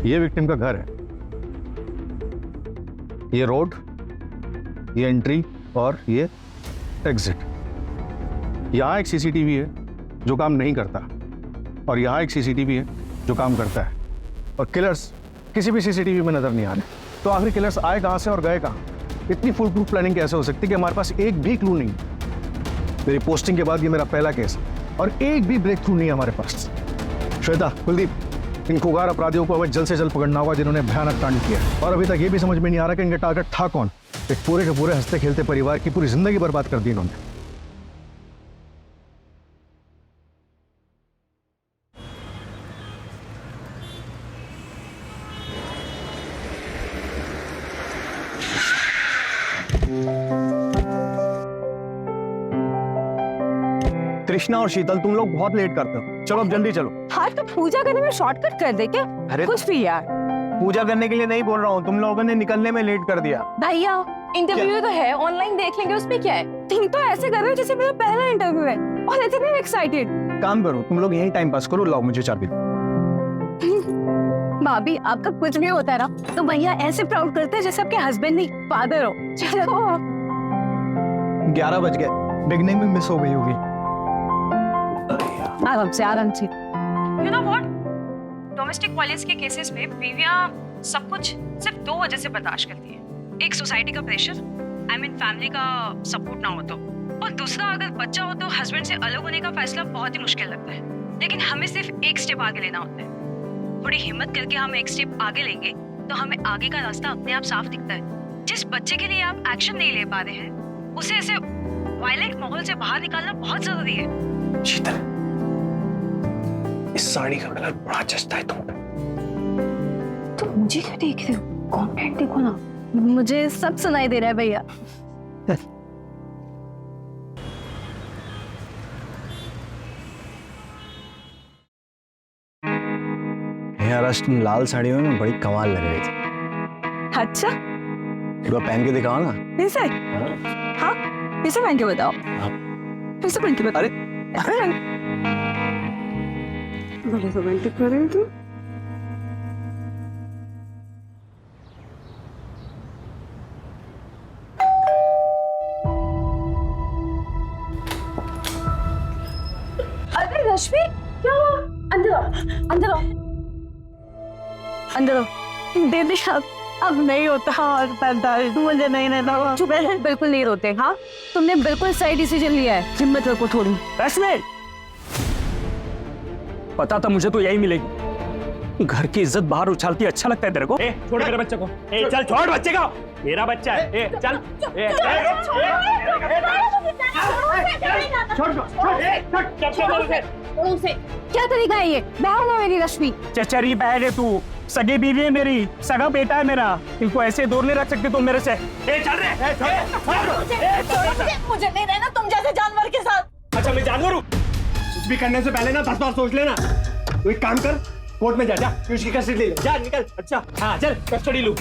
ये विक्टिम का घर है, ये रोड, ये एंट्री और ये एग्जिट। यहाँ एक सीसीटीवी है जो काम नहीं करता और यहाँ एक सीसीटीवी है जो काम करता है, और किलर्स किसी भी सीसीटीवी में नजर नहीं आ रहे। तो आखिर किलर्स आए कहाँ से और गए कहाँ? इतनी फुल प्रूफ प्लानिंग कैसे हो सकती है कि हमारे पास एक भी क्लू नहीं? मेरी पोस्टिंग के बाद ये मेरा पहला केस और एक भी ब्रेक थ्रू नहीं है हमारे पास। श्वेता, कुलदीप, इन खुगार अपराधियों को हमें जल्द से जल्द पकड़ना होगा जिन्होंने भयानक कांड किया, और अभी तक ये भी समझ में नहीं आ रहा कि इनका टारगेट था कौन। एक पूरे के पूरे हंसते खेलते परिवार की पूरी जिंदगी बर्बाद कर दी इन्होंने। कृष्णा और शीतल, तुम लोग बहुत लेट करते हो, चलो अब जल्दी चलो। हाँ तो पूजा करने में शॉर्टकट कर दे क्या? अरे कुछ भी यार। पूजा करने के लिए नहीं बोल रहा हूँ, तुम लोगों ने निकलने में लेट कर दिया। भैया इंटरव्यू तो है, ऑनलाइन देख लेंगे, उसमें क्या है? तुम तो ऐसे कर रहे हो जैसे मेरा पहला इंटरव्यू है और इतने एक्साइटेड। काम करो, तुम लोग यही टाइम पास करो, लाओ मुझे चाबी। भाभी आपका कुछ भी होता है ना तो भैया ऐसे प्राउड करते हैं जैसे आपके हस्बैंड नहीं फादर हो। चलो 11 बज गए, बिगनिंग में मिस हो गई होगी। आराम से आराम से। You know what? Domestic violence के केसेस में बीवियां सब कुछ सिर्फ 2 वजह से बर्दाश्त करती हैं। एक सोसाइटी का प्रेशर, आई मीन फैमिली का सपोर्ट ना हो तो, और दूसरा अगर बच्चा हो तो हस्बैंड से अलग होने का फैसला बहुत ही मुश्किल लगता है। लेकिन हमें सिर्फ एक स्टेप आगे लेना होता है। थोड़ी हिम्मत करके हम एक स्टेप आगे लेंगे तो हमें आगे का रास्ता अपने आप साफ दिखता है। जिस बच्चे के लिए आप एक्शन नहीं ले पा रहे हैं उसे ऐसे वायलेंट माहौल से बाहर निकालना बहुत जरूरी है। शीतल, इस साड़ी का कलर बड़ा जचता है तुम पे। तो मुझे क्यों देख रहे हो? कॉन्टेंट देखो ना। मुझे सब सुनाई दे रहा है भैया। यार आज तुम लाल साड़ियों में बड़ी कमाल लग रही थी। अच्छा पूरा पहन के दिखाओ ना। ऐसे? हाँ ऐसे पहन के बताओ। ऐसे पहन के बताओ। अरे बड़े रोमांटिक कर रहे हो तुम। अरे रश्मि क्या हुआ? अंदर आओ, अंदर आओ, अंदर आओ। दीदी अब नहीं होता और बर्दाश्त, मुझे नहीं रहना। चुप रह, बिल्कुल नहीं रोते। हाँ तुमने बिल्कुल सही डिसीजन लिया है, हिम्मत रखो थोड़ी। रश्मि, पता था मुझे तो यही मिलेगी। घर की इज्जत बाहर उछालती अच्छा लगता है तेरे को? छोड़ मेरे बच्चे को। चल छोड़ बच्चे को, मेरा बच्चा है। चल क्या तरीका है ये? बहन है मेरी रश्मि। चचरी बहन है तू, सगी बीवी है मेरी, सगा बेटा है मेरा। इनको ऐसे दूर नहीं रख सकते तुम मेरे से। चल रहे मुझे नहीं रहना तुम जैसे जानवर के साथ। अच्छा मैं जानवर हूँ? कुछ भी करने से पहले ना 10 बार सोच लेना। तू एक काम कर, कोर्ट में जा, उसकी कस्टडी ले ले, जा निकल। अच्छा हाँ चल कस्टडी लूँ।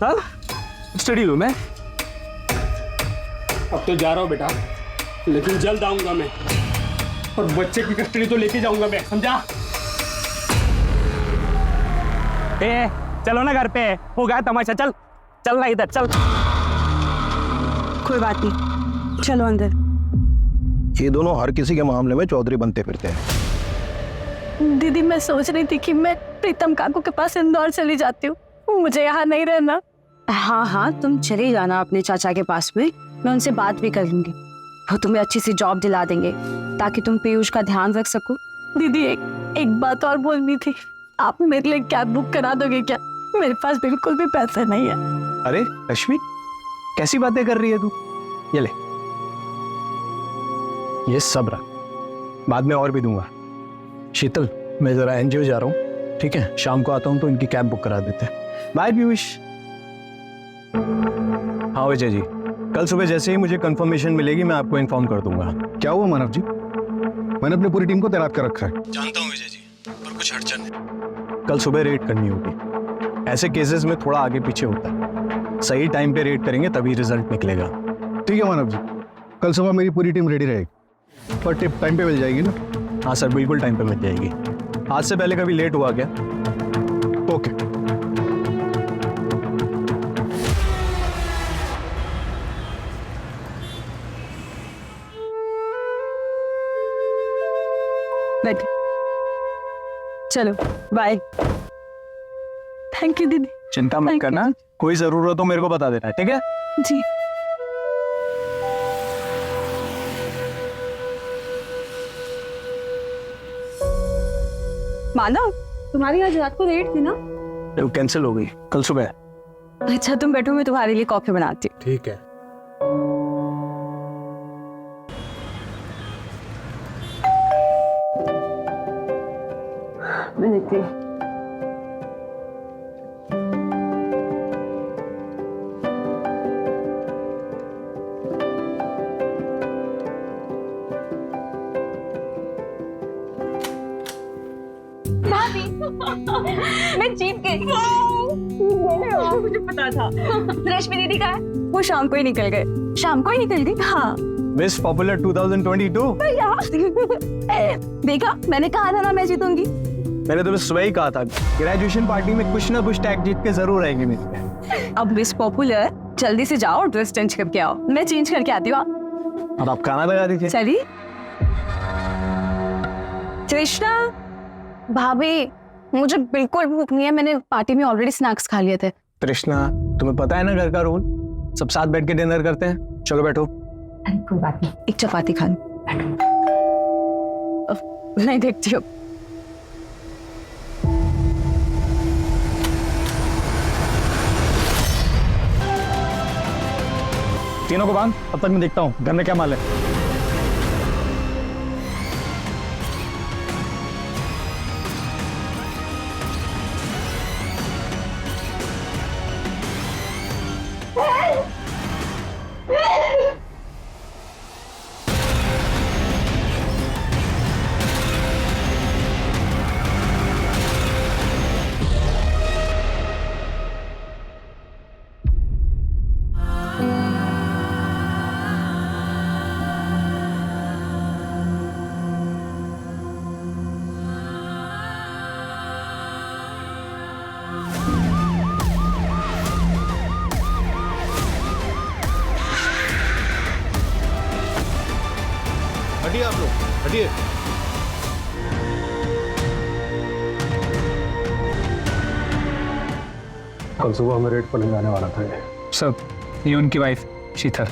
कस्टडी लूँ मैं? अब तो जा रहा हूँ बेटा, लेकिन जल्द आऊंगा मैं, और बच्चे की कस्टडी तो लेके जाऊंगा मैं, समझा? चलो ना घर पे, हो गया तमाशा। चल चल ना इधर, चल। कोई बात नहीं, चलो अंदर। ये दोनों हर किसी के मामले में चौधरी बनते फिरते हैं। दीदी मैं सोच रही थी कि मैं प्रीतम काकू के पास इंदौर चली जाती हूँ, मुझे यहाँ नहीं रहना। हाँ हाँ तुम चले जाना अपने चाचा के पास में, मैं उनसे बात भी कर लूंगी, वो तुम्हें अच्छी सी जॉब दिला देंगे ताकि तुम पीयूष का ध्यान रख सको। दीदी एक बात और बोलनी थी, आप मेरे लिए कैब बुक करा दोगे क्या? मेरे पास बिल्कुल भी पैसे नहीं है। अरे रश्मि, कैसी बातें कर रही है तू? ये ले, ये सब रख, बाद में और भी दूंगा। शीतल, मैं जरा एनजीओ जा रहा हूँ, ठीक है? शाम को आता हूँ तो इनकी कैब बुक करा देते हैं। बाय पीयूष। हाँ विजय जी, कल सुबह जैसे ही मुझे कंफर्मेशन मिलेगी मैं आपको इन्फॉर्म कर दूंगा। क्या हुआ मानव जी? मैंने अपनी पूरी टीम को तैनात कर रखा है। जानता हूँ विजय जी, पर कुछ अड़चन है। कल सुबह रेड करनी होगी, ऐसे केसेस में थोड़ा आगे पीछे होता है। सही टाइम पे रेड करेंगे तभी रिजल्ट निकलेगा। ठीक है मानव जी, कल सुबह मेरी पूरी टीम रेडी रहेगी, पर टिप टाइम पे मिल जाएगी ना? हाँ सर, बिल्कुल टाइम पे मिल जाएगी। आज से पहले कभी लेट हुआ क्या? ओके। बैठ। चलो बाय। थैंक यू दीदी। चिंता मत Thank you. करना, कोई जरूरत हो मेरे को बता देना, ठीक है? जी। मानव, तुम्हारी आज रात को रेट थी ना? वो कैंसिल हो गई कल सुबह। अच्छा तुम बैठो, मैं तुम्हारे लिए कॉफी बनाती हूँ। ठीक है। मैं देखती हूँ। मैं जीत गई। मुझे पता था। रश्मि दीदी का है? वो शाम को ही निकल गए। शाम को ही निकल गई? हाँ। Miss popular 2022। देखा, मैंने कहा था ना मैं जीतूंगी। मैंने तुम्हें सुबह ही कहा था, ग्रेजुएशन पार्टी में कुछ ना कुछ टैग जीत के जरूर आएंगे मेरे। अब मिस पॉपुलर, जल्दी से जाओ और ड्रेस चेंज करके आओ। मैं चेंज करके आती हूँ। और आप खाना लगा दीजिए। चलिए। कृष्णा भाभी, मुझे बिल्कुल भूख नहीं है। मैंने पार्टी में ऑलरेडी स्नैक्स खा लिए थे। तृष्णा, तुम्हें पता है ना घर का रूल, सब साथ बैठ के डिनर करते हैं। चलो बैठो। अरे कोई बात नहीं, एक चपाती खा लो। नहीं देखती हूँ। तीनों को बांध, अब तक मैं देखता हूँ घर में क्या माल है। हटिए आप लोग, हटिए। कल सुबह हमें रेड पर जाने वाला था ये। सब, ये उनकी वाइफ शीतल।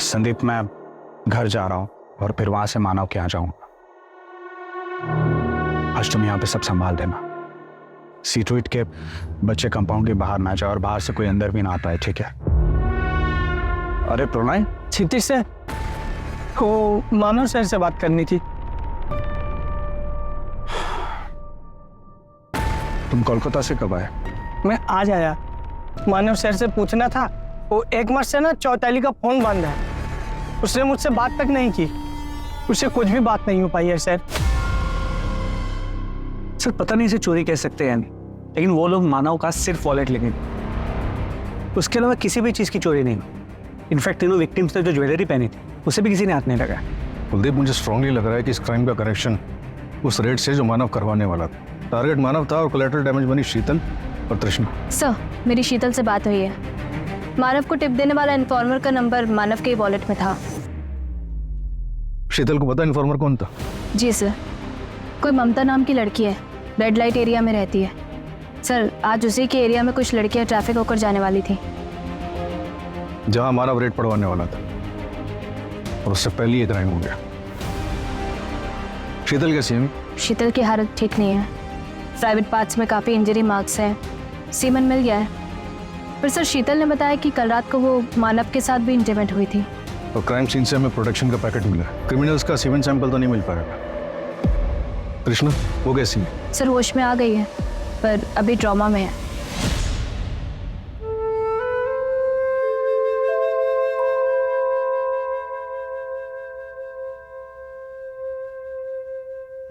संदीप, मैं घर जा रहा हूं और फिर वहां से मानव के यहाँ जाऊंगा। आज तुम यहाँ पे सब संभाल देना। सीटूइट के बच्चे कंपाउंड के बाहर ना जाए और बाहर से कोई अंदर भी ना आता है, ठीक है? अरे प्रणय, क्षितिज से वो मानव सर से बात करनी थी। तुम कोलकाता से कब आए? मैं आज आया। मानव सर से पूछना था, वो एक मास से ना चौताली का फोन बंद है। उसने मुझसे बात तक नहीं की। उससे कुछ भी बात नहीं हो पाई है सर। सर पता नहीं इसे चोरी कह सकते हैं, लेकिन वो लोग मानव का सिर्फ वॉलेट लेंगे, उसके अलावा किसी भी चीज़ की चोरी नहीं। इनफैक्ट तीनों विक्टिम्स ने जो ज्वेलरी पहनी थी उसे भी किसी ने हाथ नहीं लगाया। कुलदीप, मुझे स्ट्रांगली लग रहा है कि इस क्राइम का कनेक्शन उस रेड से जो मानव करवाने वाला था। टारगेट मानव था और कोलैटरल डैमेज बनी शीतल और तृष्णा। सर, मेरी शीतल से बात हुई है। मानव को टिप देने वाला इन्फॉर्मर का नंबर मानव के वॉलेट में था। शीतल को पता इन्फॉर्मर कौन था? जी सर, कोई ममता नाम की लड़की है, रेड लाइट एरिया में रहती है। सर, आज उसी के एरिया में कुछ लड़कियां ट्रैफिक होकर जाने वाली थी, जहां मानव रेड पड़वाने वाला था, और उससे पहले ये क्राइम हो गया। शीतल कैसी है? शीतल की हालत ठीक नहीं है। प्राइवेट पार्ट्स में काफ़ी इंजरी मार्क्स हैं, सीमन मिल गया है। पर सर, शीतल ने बताया कि कल रात को वो मानव के साथ भी इंटीमेट हुई थी। और क्राइम सीन से हमें प्रोटेक्शन का पैकेट मिला है। क्रिमिनल्स का सीमेंट सैंपल तो नहीं मिल पाएगा। कृष्णा वो कैसी है? सर होश में आ गई है पर अभी ट्रॉमा में है।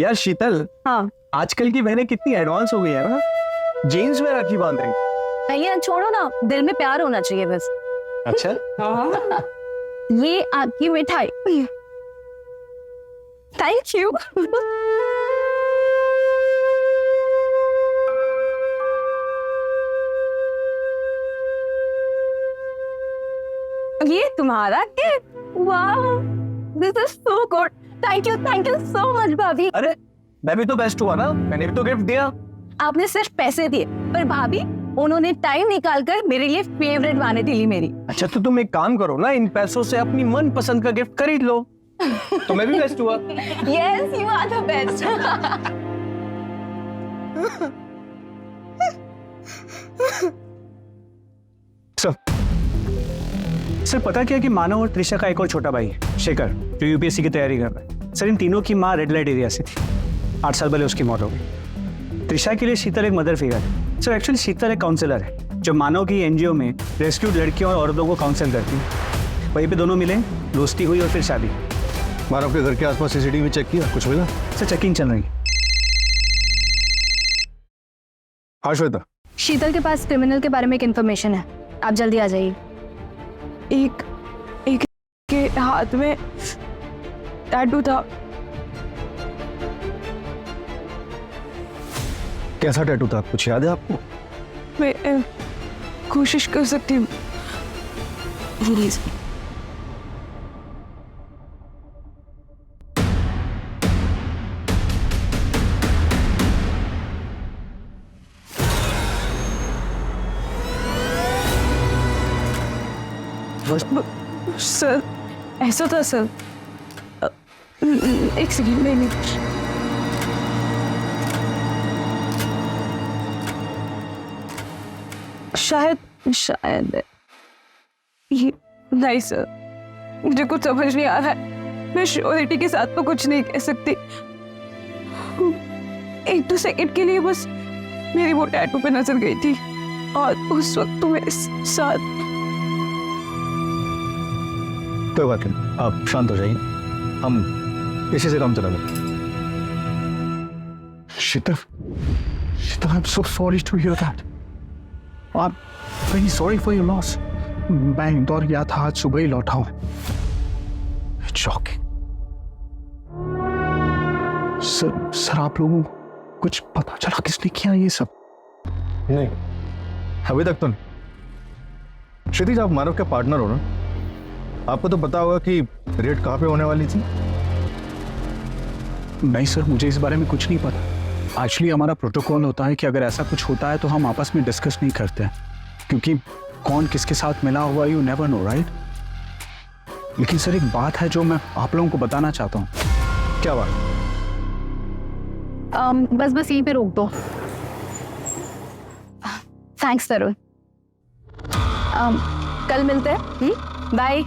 यार शीतल, हाँ आजकल की बहनें कितनी एडवांस हो गई है ना, जीन्स में राखी बांध रही। भैया छोड़ो ना, दिल में प्यार होना चाहिए बस। अच्छा, ये आपकी मिठाई। Thank you. ये तुम्हारा गिफ्ट। वाह, this is so good. Thank you so much भाभी। अरे मैं भी तो बेस्ट हुआ ना, मैंने भी तो गिफ्ट दिया। आपने सिर्फ पैसे दिए पर भाभी उन्होंने टाइम निकाल कर मेरे लिए फेवरेट वानिटी ली मेरी। अच्छा तो तुम एक काम करो ना, इन पैसों से अपनी मन पसंद का गिफ्ट खरीद लो, तो मैं भी बेस्ट हुआ। Yes, you are the best. Sir पता क्या कि मानव और त्रिशा का एक और छोटा भाई है शेखर, जो यूपीएससी की तैयारी कर रहा है। सर इन तीनों की माँ रेड लाइट एरिया से थी, 8 साल पहले उसकी मौत हो गई। त्रिशा के लिए शीतल एक मदर फिगर है। सर एक्चुअली शीतल एक काउंसलर है जो मानव की एनजीओ में रेस्क्यूड लड़कियों और औरतों को काउंसिल करती है। वहीं पे दोनों मिले, दोस्ती हुई और फिर शादी। मानव के घर के आसपास सीसीटीवी चेक किया, कुछ मिला? सर चेकिंग चल रही है। हाँ श्वेता, शीतल के पास क्रिमिनल के बारे में एक इन्फॉर्मेशन है, आप जल्दी आ जाइए। एक के हाथ में टैटू था। कैसा टैटू था, कुछ याद है आपको? मैं कोशिश कर सकती हूँ प्लीज। सर ऐसा था सर। एक सेकंड, नहीं शायद ये नहीं सर, मुझे कुछ समझ नहीं आ रहा है। मैं श्योरिटी के साथ तो कुछ नहीं कह सकती। 1-2 सेकंड के लिए बस मेरी वो टैटू पे नजर गई थी और उस वक्त तो मेरे साथ। कोई बात नहीं, आप शांत हो जाइए, हम इसी से काम चला लेंगे। Shita, I'm so sorry to hear that. I'm very sorry for your loss. मैं इंदौर गया था, आज सुबह ही लौटा हूँ। It's shocking. सर आप लोगों को कुछ पता चला किसने किया ये सब? नहीं, अभी तक तो नहीं। क्षितिज, आप मानव के पार्टनर हो ना, आपको तो पता होगा कि रेड कहाँ पे होने वाली थी। नहीं सर, मुझे इस बारे में कुछ नहीं पता। एक्चुअली हमारा प्रोटोकॉल होता है कि अगर ऐसा कुछ होता है तो हम आपस में डिस्कस नहीं करते हैं, क्योंकि कौन किसके साथ मिला हुआ यू नेवर नो, राइट? लेकिन सर एक बात है जो मैं आप लोगों को बताना चाहता हूँ। क्या बात? बस यहीं पे रोक दो। थैंक्स तरुण। कल मिलते हैं। बाय।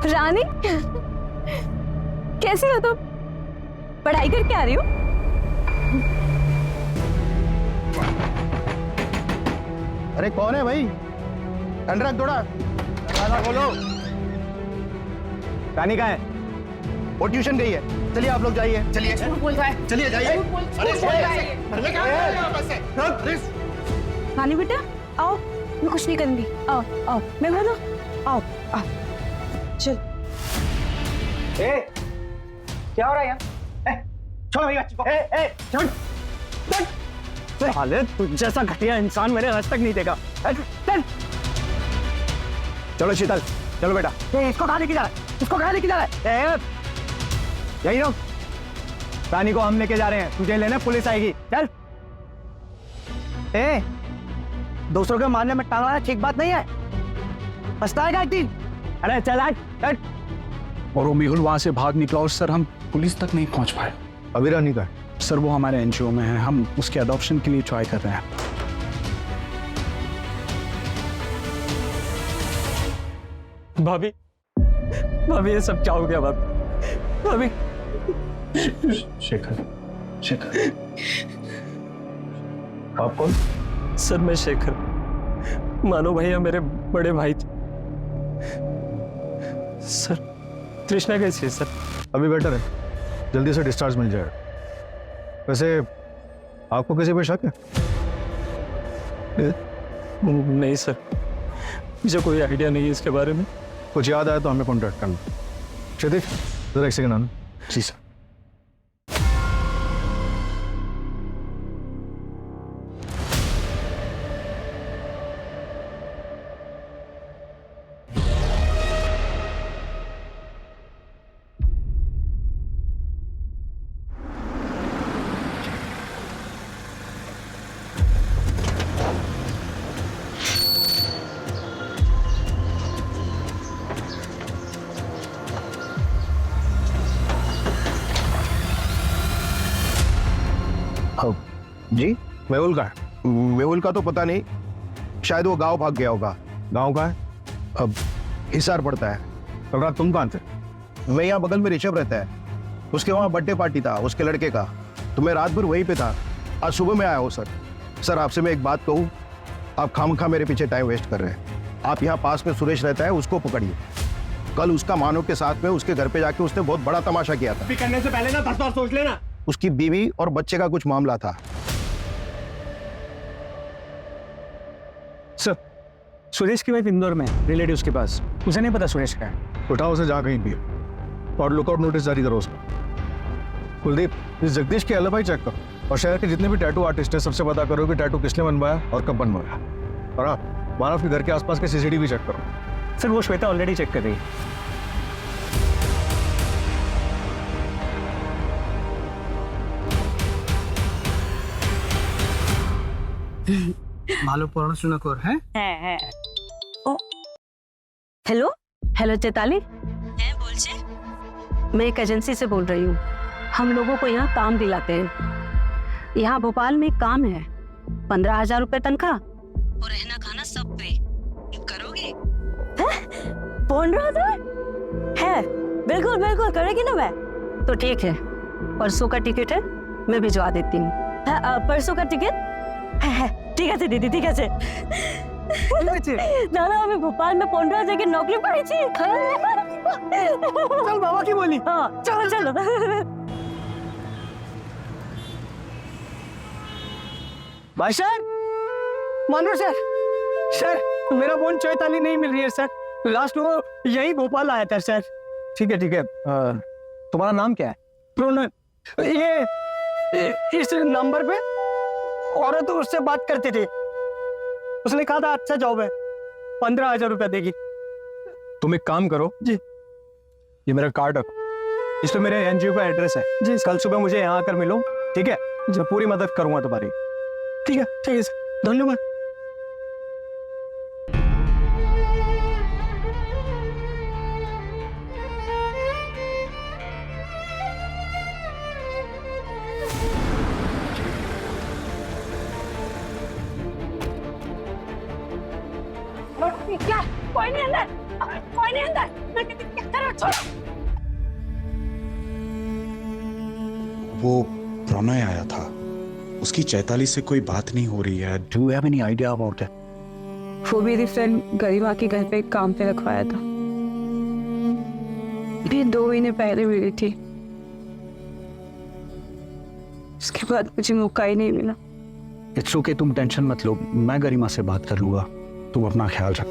रानी कैसी हो तुम? पढ़ाई करके आ रही हो? अरे कौन है भाई? अनुराग थोड़ा दरवाजा खोलो। रानी कहाँ है? वो ट्यूशन गई है। चलिए आप लोग जाइए। चलिए चलिए जाइए। रानी बेटा आओ, मैं कुछ नहीं करूंगी। आओ आओ, मैं बोलो आओ आओ। चल। क्या हो रहा है यार? छोड़ मेरी बच्ची को। छोड़। साले तुझ जैसा घटिया इंसान मैंने आज तक नहीं देखा। चल। चलो शीतल, चलो बेटा। इसको कहाँ लेके जा रहा है? इसको कहाँ लेके जा रहा है? यही रुक। रानी को हम लेके जा रहे हैं, तुझे लेने पुलिस आएगी। चल। दूसरों के मारने में टांगना ठीक बात नहीं है, पछताएगा एक दिन। अरे चल आज और वो मेहुल वहां से भाग निकला और सर हम पुलिस तक नहीं पहुंच पाए। अभी रानी का सर वो हमारे एनजीओ में है, हम उसके अडॉप्शन के लिए ट्राई कर रहे हैं। भाभी, भाभी ये सब क्या हो गया भाभी? भाभी शेखर, शेखर, आप कौन? सर मैं शेखर, मानो भैया मेरे बड़े भाई थे। सर तृष्णा कैसी है सर? अभी बेटर है, जल्दी से डिस्चार्ज मिल जाएगा। वैसे आपको किसी पे शक है? नहीं सर, मुझे कोई आइडिया नहीं है इसके बारे में। कुछ याद आया तो हमें कॉन्टैक्ट करना। क्षितिज जरा एक सेकंड आना। जी सर। जी मेहुल का है? मेहुल का तो पता नहीं, शायद वो गांव भाग गया होगा। गांव का है? अब हिसार पड़ता है। कल रात तुम कहाँ थे? मैं यहाँ बगल में ऋषभ रहता है, उसके वहाँ बर्थडे पार्टी था उसके लड़के का, तो मैं रात भर वहीं पे था। आज सुबह में आया हूँ सर। सर आपसे मैं एक बात कहूँ, आप खामखा मेरे पीछे टाइम वेस्ट कर रहे हैं। आप यहाँ पास में सुरेश रहता है, उसको पकड़िए। कल उसका मानव के साथ में उसके घर पे जाके उसने बहुत बड़ा तमाशा किया था। करने से पहले ना 10 बार सोच लेना। उसकी बीवी और बच्चे का कुछ मामला था। सर सुरेश की वाइफ इंदौर में रिलेटिव्स के पास, उसे नहीं पता सुरेश का है। उठाओ उसे जहाँ कहीं भी है और लुकआउट नोटिस जारी करो उसका। कुलदीप, इस जगदीश के एलिबाई चेक करो और शहर के जितने भी टैटू आर्टिस्ट हैं सबसे पता करो कि टैटू किसने बनवाया और कब बनवाया। और हाँ, मानव के घर के आसपास के सीसीटीवी चेक करो। सर वो श्वेता ऑलरेडी चेक कर रही है। ভালো পড়াশোনা কর। হ্যাঁ है ओ हेलो हेलो चैताली, হ্যাঁ বলছে। मैं एक एजेंसी से बोल रही हूँ। हम लोगों को यहाँ काम दिलाते हैं। यहाँ भोपाल में एक काम है, 15,000 रुपए तनख्वाह और रहना खाना सब पे करोगे? 15,000 है? बिल्कुल बिल्कुल करेगी ना मैं। तो ठीक है, परसों का टिकट है, मैं भिजवा देती हूँ। परसों का टिकट है, ঠিক আছে দিদি, ঠিক আছে। দাদা আমি ভোপাল में 15,000 की नौकरी पाई। চল বাবা কি বলি। हाँ चलो चलो। भाई सर, मानो सर, सर मेरा फोन चैताली नहीं मिल रही है सर। लास्ट वो यही भोपाल आया था सर। ठीक है ठीक है, तुम्हारा नाम क्या है? प्रोनल, ये इस नंबर पे औरत उससे बात करती थी, उसने कहा था अच्छा जॉब है, 15,000 रुपया देगी। तुम एक काम करो जी, ये मेरा कार्ड रखो, इस पे मेरे एनजीओ का एड्रेस है जी। कल सुबह मुझे यहाँ आकर मिलो, ठीक है? मैं पूरी मदद करूंगा तुम्हारी। ठीक है सर, धन्यवाद। क्या? कोई नहीं अंदर, कोई नहीं अंदर। मैं कहती क्या करो, छोड़ो। वो प्रणय आया था, उसकी चैताली से कोई बात नहीं हो रही है। Do you have any idea about it? वो मेरी फ्रेंड गरिमा के घर पे काम पे रखवाया था, भी 2 महीने पहले मिली थी। उसके बाद मुझे मौका ही नहीं मिला। इट्स ओके, तुम टेंशन मत लो, मैं गरिमा से बात कर लूंगा। तुम अपना ख्याल रख।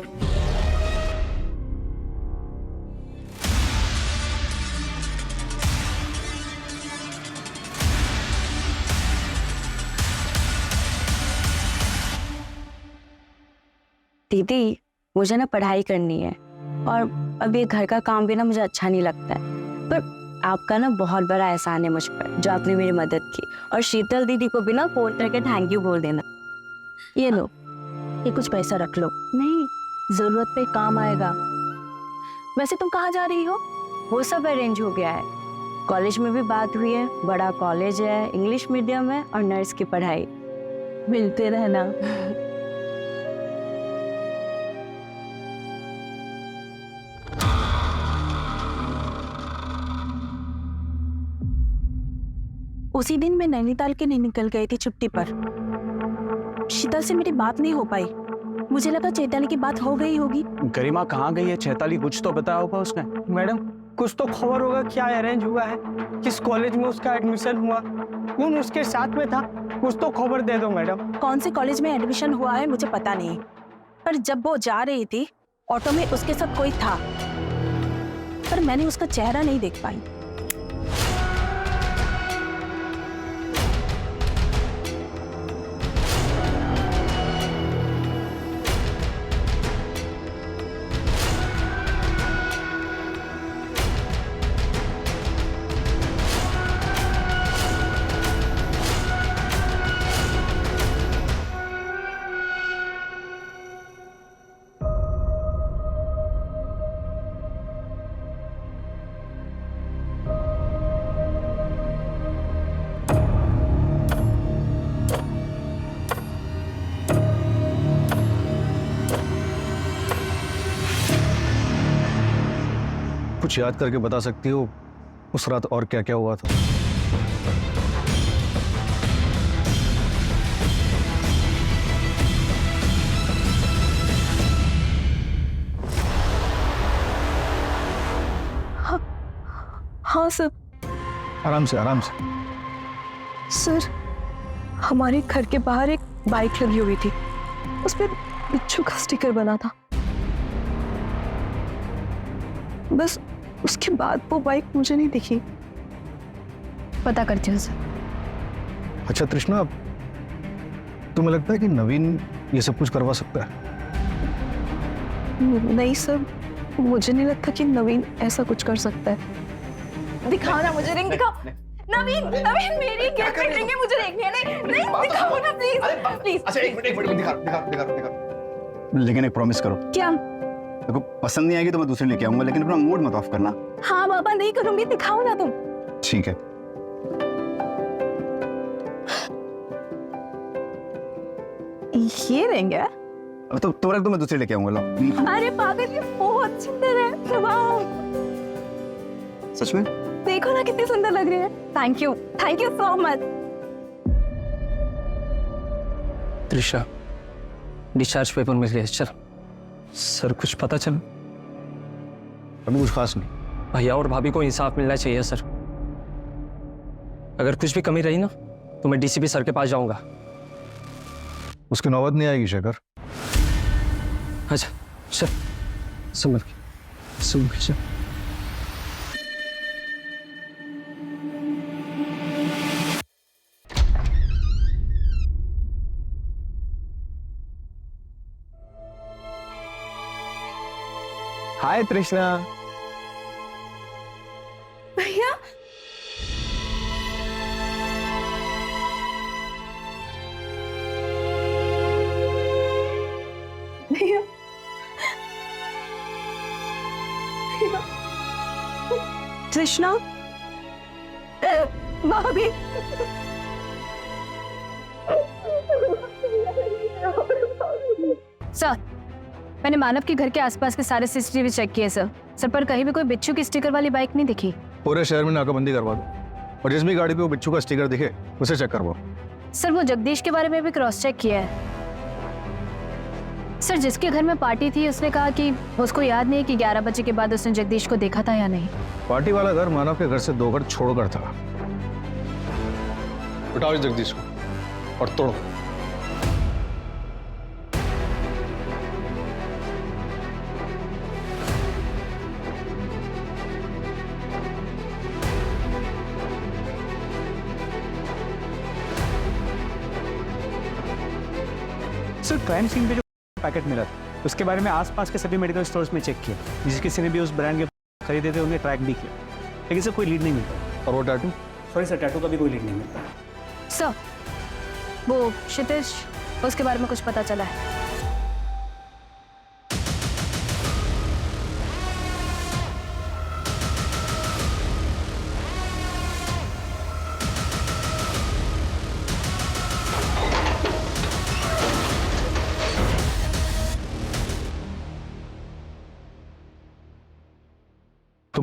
दीदी मुझे ना पढ़ाई करनी है और अब ये घर का काम भी ना मुझे अच्छा नहीं लगता है, पर आपका ना बहुत बड़ा एहसान है मुझ पर जो आपने मेरी मदद की। और शीतल दीदी को भी ना फोन करके थैंक यू बोल देना। ये लो, ये कुछ पैसा रख लो, नहीं जरूरत पे काम आएगा। वैसे तुम कहाँ जा रही हो? वो सब अरेंज हो गया है, कॉलेज में भी बात हुई है, बड़ा कॉलेज है, इंग्लिश मीडियम है और नर्स की पढ़ाई। मिलते रहना। उसी दिन मैं नैनीताल के लिए निकल गई थी छुट्टी पर। शीतल से मेरी बात नहीं हो पाई। मुझे लगा चैताली की बात हो गई होगी। गरिमा कहाँ गई है? चैताली कुछ तो बताया होगा उसने। मैडम कुछ तो खबर होगा, क्या अरेंज हुआ है, किस कॉलेज में उसका एडमिशन हुआ, कौन उसके साथ में था, कुछ तो खबर दे दो मैडम। कौन से कॉलेज में एडमिशन हुआ है मुझे पता नहीं, पर जब वो जा रही थी ऑटो में उसके साथ कोई था, पर मैंने उसका चेहरा नहीं देख पाई। कुछ याद करके बता सकती हो उस रात और क्या क्या हुआ था? हाँ सर। आराम से आराम से। सर हमारे घर के बाहर एक बाइक लगी हुई थी, उस पर बिच्छू का स्टिकर बना था। बस उसके बाद वो बाइक मुझे नहीं दिखी। पता करती हूँ सर। अच्छा तृष्णा, तुम्हें लगता है कि नवीन ये सब कुछ करवा सकता है? नहीं सर, मुझे नहीं लगता कि नवीन ऐसा कुछ कर सकता है। दिखाओ ना मुझे रिंग, दिखाओ। नवीन नवीन मेरी गर्लफ्रेंड रिंग है, मुझे देखनी है। नहीं दिखाओ ना प्लीज प्लीज। अच्छा एक मिनट दिखा। लेकिन एक प्रॉमिस करो। क्या? देखो पसंद नहीं आएगी तो मैं दूसरी लेके आऊंगा, लेकिन अपना मूड मत ऑफ करना। हाँ बाबा नहीं करूंगी, दिखाओ ना तुम। ठीक है। ये रिंग है? तो रख दो, मैं दूसरी लेके आऊंगा। लो। अरे पागल, ये बहुत सुंदर है। वाओ, सच में? देखो ना कितनी सुंदर लग रही है। Thank you so much. Trisha, discharge paper मिल गया। चल सर, कुछ पता चला? अभी कुछ खास नहीं। भैया और भाभी को इंसाफ मिलना चाहिए सर। अगर कुछ भी कमी रही ना तो मैं डीसीपी सर के पास जाऊंगा। उसकी नौबत नहीं आएगी शेखर। अच्छा चल, संभल के चल। हाय तृष्णा। भैया भैया कृष्णा, भाभी। सर मैंने मानव के घर के आसपास के सारे सीसीटीवी चेक किए सर, पर कहीं भी कोई बिच्छू की स्टिकर वाली बाइक नहीं दिखी। पूरे शहर में नाकाबंदी करवा दो और जिस भी गाड़ी पे वो बिच्छू का स्टिकर दिखे उसे चेक करवाओ। सर वो जगदीश के बारे में भी क्रॉस चेक किया है सर। जिसके घर में पार्टी थी उसने कहा कि उसको याद नहीं है कि 11 बजे के बाद उसने जगदीश को देखा था या नहीं। पार्टी वाला घर मानव के घर से 2 घर छोड़कर था। उठाओ इस जगदीश को और तोड़ो। सर क्राइम सीन पे जो पैकेट मिला था उसके बारे में आसपास के सभी मेडिकल स्टोर्स में चेक किया, जिस किसी ने भी उस ब्रांड के खरीदे थे उन्हें ट्रैक भी किया, लेकिन सर कोई लीड नहीं मिलता। और वो टैटू? सॉरी सर, टैटू का भी कोई लीड नहीं मिलता। सर वो क्षितिज, उसके बारे में कुछ पता चला है?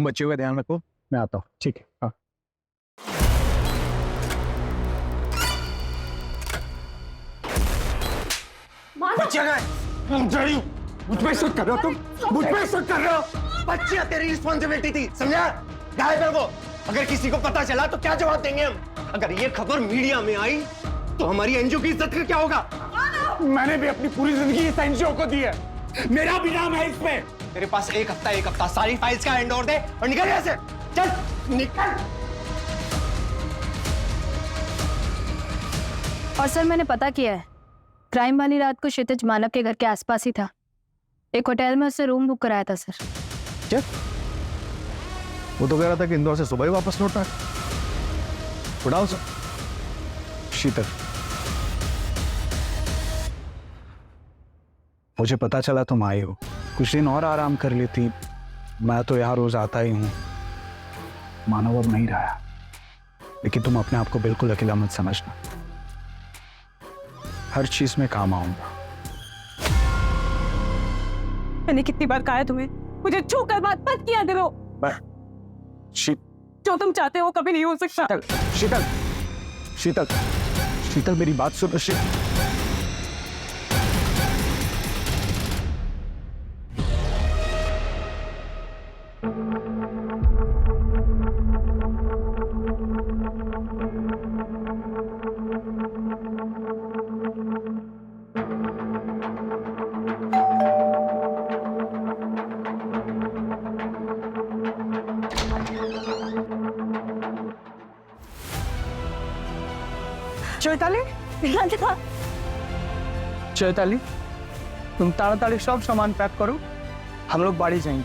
तुम बच्चों का ध्यान रखो, मैं आता हूँ। ठीक है। हाँ बच्चियां गए, मुझ पे शक कर रहे हो तुम, मुझ पे शक कर रहे हो। बच्चियां तेरी रिस्पॉन्सिबिलिटी थी, समझा? गायब है वो। अगर किसी को पता चला तो क्या जवाब देंगे हम? अगर ये खबर मीडिया में आई तो हमारी एनजीओ की इज्जत का क्या होगा? मैंने भी अपनी पूरी जिंदगी इस एनजीओ को दी है, मेरा भी नाम है इसमें। तेरे पास एक हफ्ता सारी फाइल्स का हैंड ओवर दे और निकल यहाँ से। चल निकल। और सर मैंने पता किया है, क्राइम वाली रात को क्षितिज मानव के घर के आसपास ही था। एक होटल में उससे रूम बुक कराया था सर। क्या? वो तो कह रहा था कि इंदौर से सुबह ही वापस लौटा है। उठाओ सर। शीतल, मुझे पता चला तुम आई हो, कुछ दिन और आराम कर लेती। मैं तो यहाँ रोज आता ही हूँ। मानव अब नहीं रहा, लेकिन तुम अपने आप को बिल्कुल अकेला मत समझना। हर चीज में काम आऊंगा। मैंने कितनी बार कहा है तुम्हें, मुझे छू कर बात मत किया करो। जो तुम चाहते हो कभी नहीं हो सकता। शीतल, शीतल, शीतल, मेरी बात सुनो। चैताली, चैताली, तुम ताड़ाताड़ी सब सामान पैक करो, हम लोग बाड़ी जाएंगे।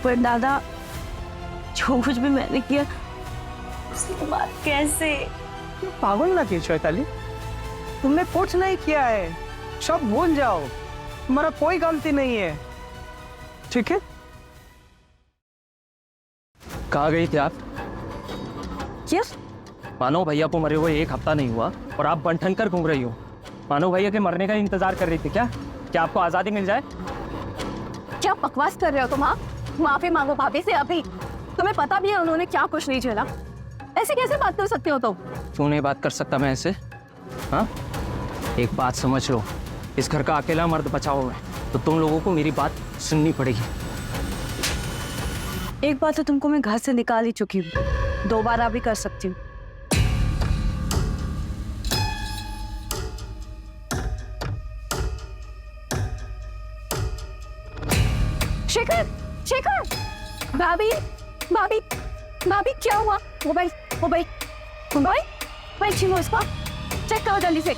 पर दादा, जो कुछ भी मैंने किया उसके बाद कैसे? तुम पागल ना की चैताली, तुमने कुछ नहीं किया है, सब भूल जाओ, तुम्हारा कोई गलती नहीं है, ठीक है? कहाँ गई थी आप? क्या? मानो भैया को मरे हुए 1 हफ्ता नहीं हुआ और आप बन ठन कर घूम रही हो। मानो भैया के मरने का इंतजार कर रही थी क्या? क्या आपको आजादी मिल जाए? क्या बकवास कर रहे हो तुम? हाँ, माफी मांगो भाभी से अभी। तुम्हें पता भी है उन्होंने क्या कुछ नहीं झेला। ऐसे कैसे बात कर सकते हो तुम? क्यों नहीं बात कर सकता मैं ऐसे? हाँ, एक बात समझ लो, इस घर का अकेला मर्द बचा हुआ है तो तुम लोगों को मेरी बात सुननी पड़ेगी। एक बात तो तुमको मैं घर से निकाल ही चुकी हूँ, दोबारा भी कर सकती हूँ। शेखर, शेखर, भाभी, भाभी, भाभी क्या हुआ? मोबाइल, मोबाइल, मोबाइल, मोबाइल छीनो इसका, चेक करो जल्दी से।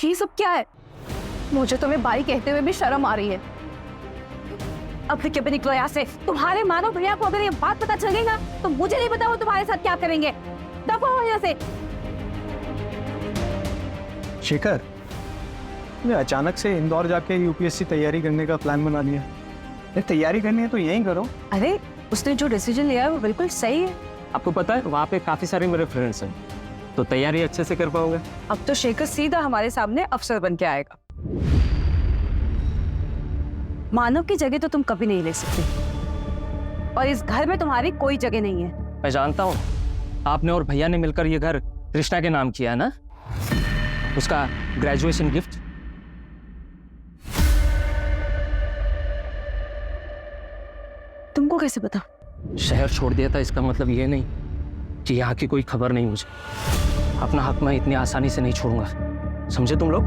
ये सब क्या है? मुझे तुम्हें भाई कहते हुए भी शर्म आ रही है। अब फिर क्यों निकलो यहाँ से? तुम्हारे मानो भैया को अगर ये बात पता चलेगा तो मुझे नहीं पता वो तुम्हारे साथ क्या करेंगे। दफा हो यहाँ से। शेखर, मैं अचानक से इंदौर जाके यूपीएससी तैयारी करने का प्लान बना लिया। तैयारी करनी है तो यहीं करो। अरे उसने जो डिसीजन लिया है वो बिल्कुल सही है। आपको पता है वहाँ पे काफी सारे मेरे फ्रेंड्स हैं, तो तैयारी अच्छे से कर पाओगे। अब तो शेखर सीधा हमारे सामने अफसर बन के आएगा। मानव की जगह तो तुम कभी नहीं ले सकते और इस घर में तुम्हारी कोई जगह नहीं है। मैं जानता हूँ आपने और भैया ने मिलकर ये घर कृष्णा के नाम किया है ना, उसका ग्रेजुएशन गिफ्ट। तुमको कैसे पता? शहर छोड़ दिया था इसका मतलब ये नहीं कि यहाँ की कोई खबर नहीं मुझे। अपना हक मैं इतनी आसानी से नहीं छोड़ूंगा, समझे तुम लोग?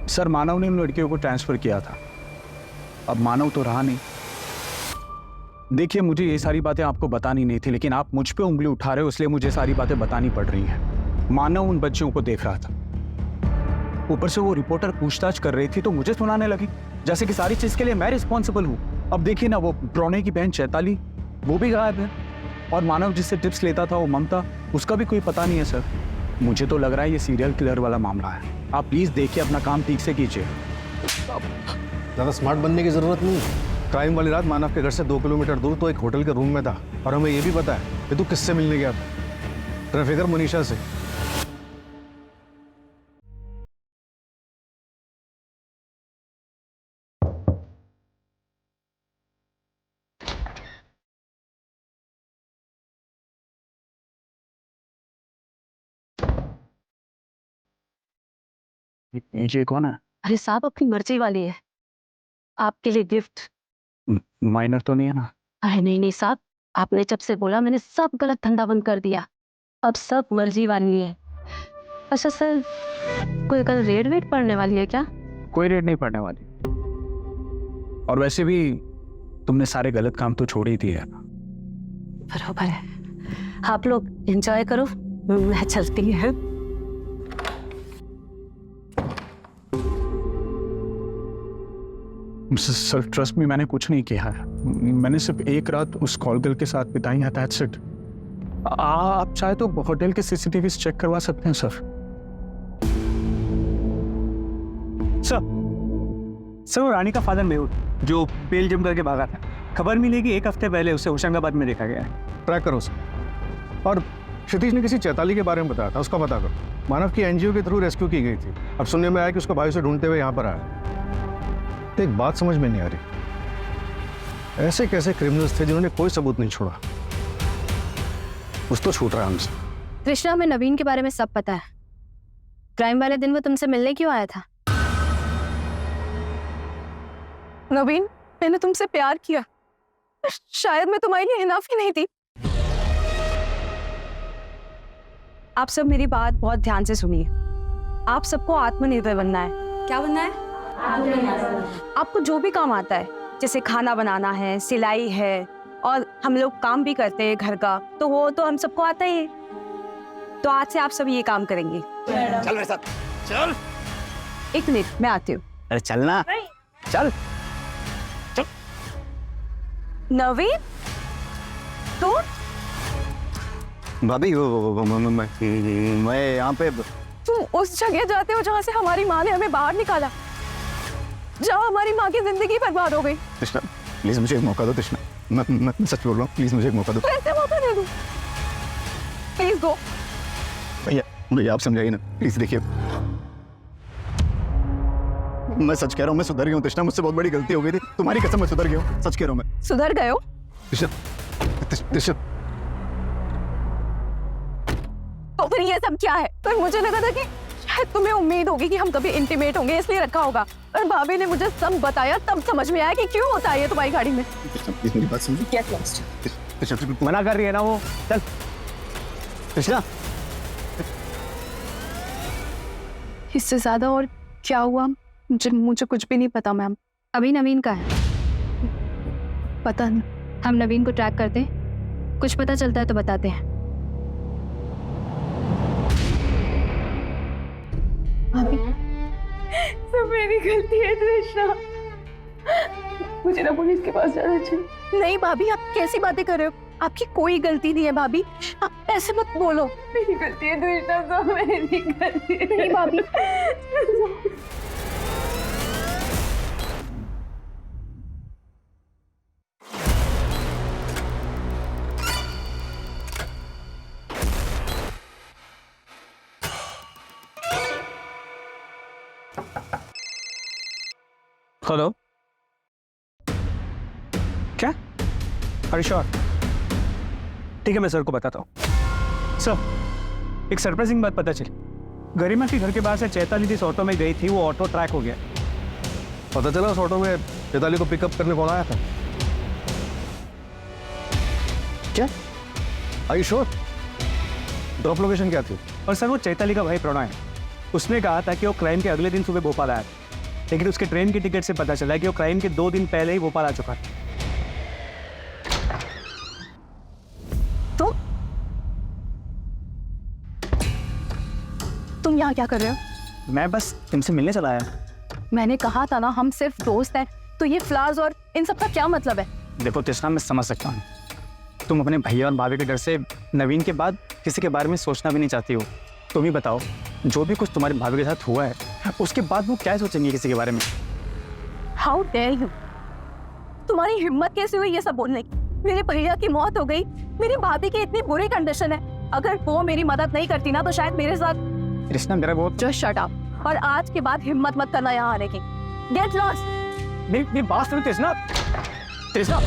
सर, मानव ने उन लड़कियों को ट्रांसफर किया था, अब मानव तो रहा नहीं। देखिए, मुझे ये सारी बातें आपको बतानी नहीं थी, लेकिन आप मुझ पे उंगली उठा रहे हो, इसलिए मुझे सारी बातें बतानी पड़ रही हैं। मानव उन बच्चों को देख रहा था, ऊपर से वो रिपोर्टर पूछताछ कर रही थी तो मुझे सुनाने लगी जैसे कि सारी चीज के लिए मैं रिस्पॉन्सिबल हूँ। अब देखिए ना, वो प्रोने की बहन चैताली वो भी गायब है, और मानव जिससे टिप्स लेता था वो ममता, उसका भी कोई पता नहीं है। सर, मुझे तो लग रहा है ये सीरियल किलर वाला मामला है। आप प्लीज देखिए, अपना काम ठीक से कीजिए। ज़्यादा स्मार्ट बनने की जरूरत नहीं है। क्राइम वाली रात मानव के घर से 2 किलोमीटर दूर तो एक होटल के रूम में था, और हमें ये भी पता है कि तू किससे मिलने गया था। तेरा फिक्र मनीषा से। ये कौन है? अरे साहब अपनी मर्जी वाली है, आपके लिए गिफ्ट। माइनर तो नहीं है ना? अरे नहीं नहीं साहब, आपने जब से बोला मैंने सब गलत धंधा बंद कर दिया, अब सब मर्जी वाली है। अच्छा सर, कोई कल रेड वेट पड़ने वाली है क्या? कोई रेड नहीं पड़ने वाली। और वैसे भी तुमने सारे गलत काम तो छोड़ ही दिए ना। बरोबर है, आप लोग एंजॉय करो, मैं चलती है। सर ट्रस्ट मी, मैंने कुछ नहीं किया है। मैंने सिर्फ एक रात उस कॉल गर्ल के साथ बिताई है, दैट्स इट। आप चाहे तो होटल के सीसीटीवी चेक करवा सकते हैं सर। सर वो रानी का फादर मेहुल जो पेल जम करके भागा था, खबर मिली कि 1 हफ्ते पहले उसे होशंगाबाद में देखा गया है। ट्रैक करो उसे। और क्षितिज ने किसी चैताली के बारे में बताया था, उसका पता करो। मानव की एनजीओ के थ्रू रेस्क्यू की गई थी, अब सुनने में आया कि उसका भाई उसे ढूंढते हुए यहाँ पर आया। तो एक बात समझ में नहीं आ रही, ऐसे कैसे क्रिमिनल्स थे जिन्होंने कोई सबूत नहीं छोड़ा? कुछ तो छूट रहा है हमसे। कृष्णा, हमें नवीन के बारे में सब पता है। क्राइम वाले दिन वो तुमसे मिलने क्यों आया था? नवीन, मैंने तुमसे प्यार किया, शायद मैं तुम्हारे लिए इनफ ही नहीं थी। आप सब मेरी बात बहुत ध्यान से सुनिए। आप सबको आत्मनिर्भर बनना है। क्या बनना है? आपको जो भी काम आता है, जैसे खाना बनाना है, सिलाई है, और हम लोग काम भी करते हैं घर का, तो वो तो हम सबको आता ही है। तो आज से आप सब ये काम करेंगे। चल मेरे साथ, चल। 1 मिनट, मैं आती हूँ। अरे चलना, चल। नवीन, तो भाभी मैं यहाँ पे तुम उस जगह जाते हो जहाँ से हमारी माँ ने हमें बाहर निकाला, जहाँ हमारी माँ की जिंदगी बर्बाद हो गई। कृष्णा प्लीज मुझे एक मौका दो। कृष्णा मैं सच बोल रहा हूँ, प्लीज मुझे एक मौका दो। कैसे मौका दे दूँ? Please go. भैया आप समझाइए ना प्लीज। देखिए मैं सच कह रहा हूँ, मैं सुधर गया हूँ कृष्णा, मुझसे बहुत बड़ी गलती हो गई थी, तुम्हारी कसम मैं सुधर गया हूँ, सच कह रहा हूँ मैं। सुधर गए हो? कृष्णा तो फिर ये सब क्या है? तो मुझे लगा था कि शायद तुम्हें उम्मीद होगी कि हम कभी इंटीमेट होंगे, इसलिए रखा होगा। और भाभी ने मुझे सब बताया, तब समझ में आया कि क्यों होता है ये तुम्हारी गाड़ी में। प्लीज मेरी बात समझो। मना कर रही है ना वो, चल। कृष्णा, इससे ज्यादा और क्या हुआ मुझे कुछ भी नहीं पता मैम। अभी नवीन का है, पता नहीं। हम नवीन को ट्रैक करते हैं, कुछ पता चलता है तो बताते हैं। सब मेरी गलती है कृष्णा, मुझे ना पुलिस के पास जाना चाहिए। नहीं भाभी, आप कैसी बातें कर रहे हो? आपकी कोई गलती नहीं है भाभी, आप ऐसे मत बोलो। मेरी गलती है कृष्णा, सब मेरी गलती है। नहीं भाभी। हेलो, क्या? अरे श्योर, ठीक है, मैं सर को बताता हूँ। सर, एक सरप्राइजिंग बात पता चली। गरिमा के घर के बाहर से चैताली जिस ऑटो में गई थी, वो ऑटो ट्रैक हो गया। पता चला उस ऑटो में चैताली को पिकअप करने कौन आया था? क्या? I sure? ड्रॉप लोकेशन क्या थी? और सर, वो चैताली का भाई प्रणय है। उसने कहा था कि वो क्राइम के अगले दिन सुबह भोपाल आया था, लेकिन उसके ट्रेन की टिकट से पता चला कि वो क्राइम के 2 दिन पहले ही भोपाल आ चुका था। तुम यहाँ क्या कर रहे हो? मैं बस तुमसे मिलने चला आया। मैंने कहा था ना हम सिर्फ दोस्त हैं, तो ये फ्लावर्स और इन सब का क्या मतलब है? देखो तृष्णा, मैं समझ सकता हूँ, तुम अपने भैया और भाभी के डर से नवीन के बाद किसी के बारे में सोचना भी नहीं चाहती हो। तुम ही बताओ, जो भी कुछ तुम्हारे भाभी के साथ हुआ है, उसके बाद वो क्या सोचेंगे किसी के बारे में? How dare you! तुम्हारी हिम्मत कैसे हुई ये सब बोलने की? मेरे भैया की मौत हो गई, मेरी भाभी की इतनी बुरी कंडीशन है, अगर वो मेरी मदद नहीं करती ना तो शायद मेरे साथ। कृष्णा मेरा बहुत जस्ट शट अप। और आज के बाद हिम्मत मत करना यहाँ आने की। Get lost. मेरी बात सुनो कृष्णा। Krishna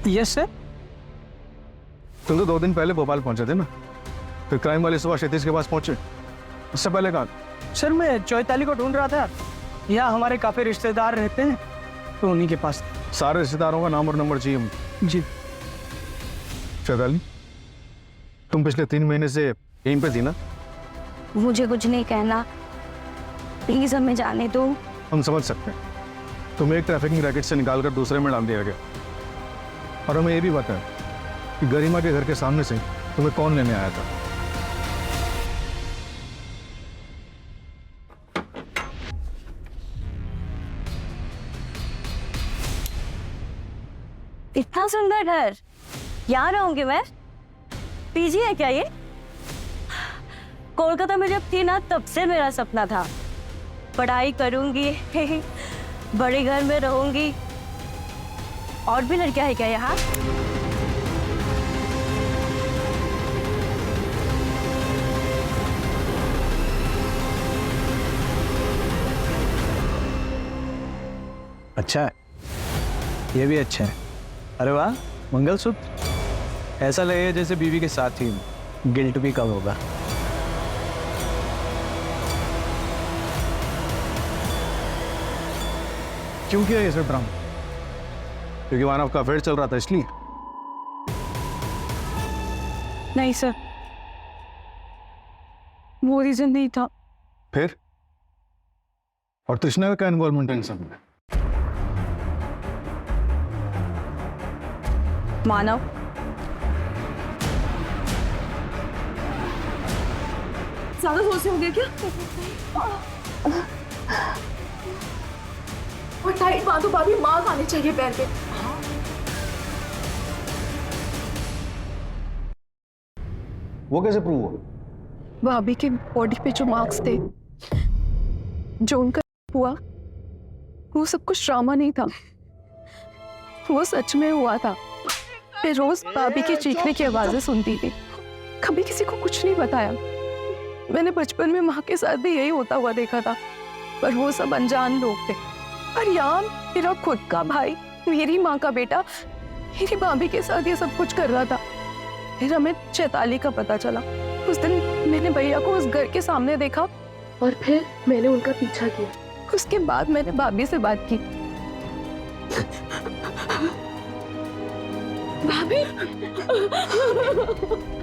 yes sir. तुम तो 2 दिन पहले भोपाल पहुंचे थे ना, फिर क्राइम वाले सुबह क्षितिज के पास पहुंचे, उससे पहले कहा? सर मैं चौताली को ढूंढ रहा था, यहाँ हमारे काफी रिश्तेदार रहते हैं तो उन्हीं के पास। सारे रिश्तेदारों का नाम और नंबर चाहिए मुझे। जी। चैताली, तुम पिछले 3 महीने से यहीं पे थी ना? मुझे कुछ नहीं कहना, प्लीज हमें जाने दो। हम समझ सकते हैं, तुम्हें एक ट्रैफिकिंग रैकेट से निकालकर दूसरे में डाल दिया गया, और हमें ये भी पता है कि गरिमा के घर के सामने से तुम्हें कौन लेने आया था। इतना सुंदर घर, यहाँ रहूंगी मैं? पीजी है क्या ये? कोलकाता में जब थी ना तब से मेरा सपना था, पढ़ाई करूंगी, बड़े घर में रहूंगी। और भी लड़कियां है क्या यहाँ? अच्छा है, ये भी अच्छा है। अरे वाह, मंगलसूत्र ऐसा लगे जैसे बीवी के साथ ही गिल्ट भी कम होगा। क्यों किया ये सब ड्रामा? क्योंकि मानव का अफेयर चल रहा था इसलिए? नहीं सर, वो रीजन नहीं था। फिर? और तृष्णा का क्या इन्वॉल्वमेंट है इन सब में? मानव, ज्यादा जोर से हो गया क्या? और टाइट बांधो भाभी, मार आनी चाहिए पैर पे। वो कैसे प्रूव हुआ? भाभी के बॉडी पे जो मार्क्स थे, जो उनका हुआ, वो सब कुछ ड्रामा नहीं था, वो सच में हुआ था। मैं रोज भाभी की चीखने की आवाजें सुनती थी, कभी किसी को कुछ नहीं बताया। मैंने बचपन में माँ के साथ भी यही होता हुआ देखा था, पर वो सब अनजान लोग थे। पर यार, मेरा खुद का भाई, मेरी माँ का बेटा, मेरी भाभी के साथ ये सब कुछ कर रहा था। फिर हमें चैताली का पता चला। उस दिन मैंने भैया को उस घर के सामने देखा और फिर मैंने उनका पीछा किया। उसके बाद मैंने भाभी से बात की। भाभी,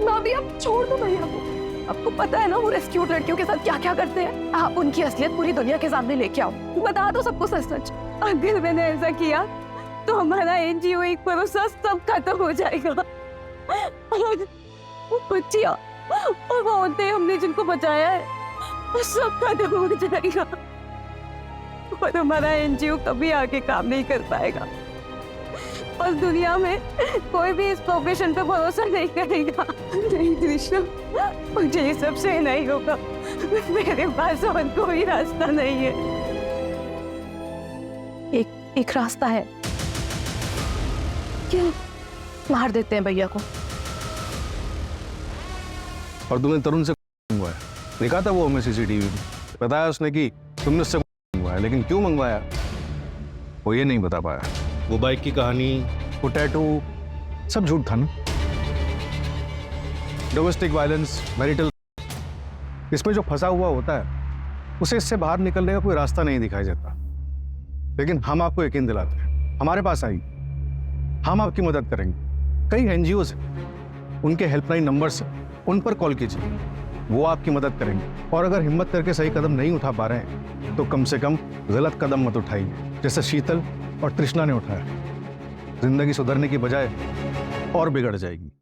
भाभी आप छोड़ दो भैया को। आपको पता है ना वो रेस्क्यूड लड़कियों के साथ क्या क्या करते हैं। आप उनकी असलियत पूरी दुनिया के सामने लेके आओ, बता दो सबको सच सच। अगर मैंने ऐसा किया तो हमारा एनजीओ एक भरोसा सब खत्म हो जाएगा। और वो बच्चियां और वो औरतें हमने जिनको बचाया है, वो सब खत्म हो जाएगा और हमारा एनजीओ कभी आगे काम नहीं कर पाएगा। और दुनिया में कोई भी इस प्रोफेशन पे भरोसा नहीं करेगा। नहीं कृष्णा, मुझे ये सब से नहीं होगा। मेरे पास और कोई रास्ता नहीं है। एक रास्ता है, क्यों मार देते हैं भैया को। और तुमने तरुण से मंगवाया? देखा था वो हमें सीसीटीवी में, बताया उसने कि तुमने उससे मंगवाया, लेकिन क्यों मंगवाया वो ये नहीं बता पाया। वो बाइक की कहानी, वो टैटू, सब झूठ था ना। डोमेस्टिक वायलेंस, मैरिटल, इसमें जो फंसा हुआ होता है उसे इससे बाहर निकलने का कोई रास्ता नहीं दिखाई देता। लेकिन हम आपको यकीन दिलाते हैं, हमारे पास आइए, हम आपकी मदद करेंगे। कई एनजीओज हैं, उनके हेल्पलाइन नंबर्स हैं, उन पर कॉल कीजिए, वो आपकी मदद करेंगे। और अगर हिम्मत करके सही कदम नहीं उठा पा रहे हैं तो कम से कम गलत कदम मत उठाइए, जैसे शीतल और तृष्णा ने उठाया। जिंदगी सुधरने की बजाय और बिगड़ जाएगी।